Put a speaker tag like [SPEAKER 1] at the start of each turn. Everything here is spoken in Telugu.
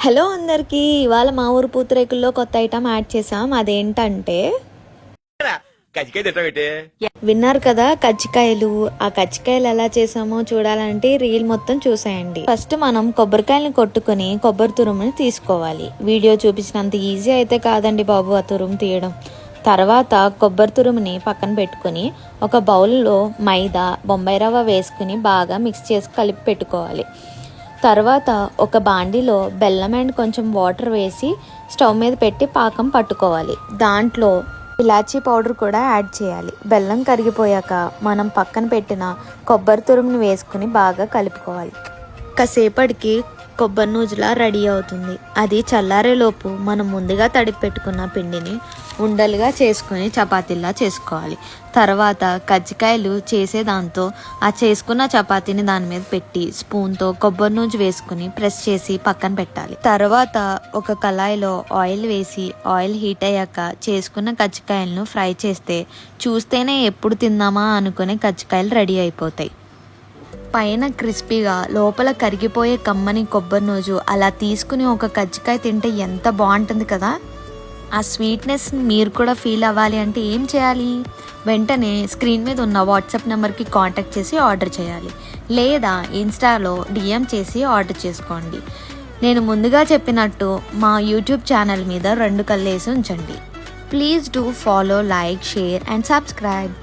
[SPEAKER 1] హలో అందరికీ, ఇవాళ మా ఊరు పూతరేకుల్లో కొత్త ఐటమ్ యాడ్ చేసాం. అదేంటంటే విన్నారు కదా కజ్జికాయలు. ఆ కజ్జికాయలు ఎలా చేసామో చూడాలంటే రీల్ మొత్తం చూసేయండి. ఫస్ట్ మనం కొబ్బరికాయలను కొట్టుకుని కొబ్బరి తురుముని తీసుకోవాలి. వీడియో చూపించినంత ఈజీ అయితే కాదండి బాబు ఆ తురుము తీయడం. తర్వాత కొబ్బరి తురుముని పక్కన పెట్టుకుని ఒక బౌల్లో మైదా, బొంబాయి రవ్వ వేసుకుని బాగా మిక్స్ చేసి కలిపి పెట్టుకోవాలి. తర్వాత ఒక బాండిలో బెల్లం అండ్ కొంచెం వాటర్ వేసి స్టవ్ మీద పెట్టి పాకం పట్టుకోవాలి. దాంట్లో ఇలాచీ పౌడర్ కూడా యాడ్ చేయాలి. బెల్లం కరిగిపోయాక మనం పక్కన పెట్టిన కొబ్బరి తురుముని వేసుకుని బాగా కలుపుకోవాలి. కాసేపటికి కొబ్బరి నూజులా రెడీ అవుతుంది. అది చల్లారేలోపు మనం ముందుగా తడిపి పెట్టుకున్న పిండిని ఉండలుగా చేసుకుని చపాతీలా చేసుకోవాలి. తర్వాత కజ్జికాయలు చేసేదాంతో ఆ చేసుకున్న చపాతీని దాని మీద పెట్టి స్పూన్తో కొబ్బరి నూజు వేసుకుని ప్రెస్ చేసి పక్కన పెట్టాలి. తర్వాత ఒక కళాయిలో ఆయిల్ వేసి ఆయిల్ హీట్ అయ్యాక చేసుకున్న కజ్జికాయలను ఫ్రై చేస్తే చూస్తేనే ఎప్పుడు తిందామా అనుకునే కజ్జికాయలు రెడీ అయిపోతాయి. పైన క్రిస్పీగా లోపల కరిగిపోయే కమ్మని కొబ్బరి నూజు అలా తీసుకుని ఒక కజ్జికాయ తింటే ఎంత బాగుంటుంది కదా. ఆ స్వీట్నెస్ మీరు కూడా ఫీల్ అవ్వాలి అంటే ఏం చేయాలి? వెంటనే స్క్రీన్ మీద ఉన్న వాట్సాప్ నెంబర్కి కాంటాక్ట్ చేసి ఆర్డర్ చేయాలి, లేదా ఇన్స్టాలో డిఎం చేసి ఆర్డర్ చేసుకోండి. నేను ముందుగా చెప్పినట్టు మా యూట్యూబ్ ఛానల్ మీద 2 కళ్ళేసి ఉంచండి. Please do follow, like, share and subscribe.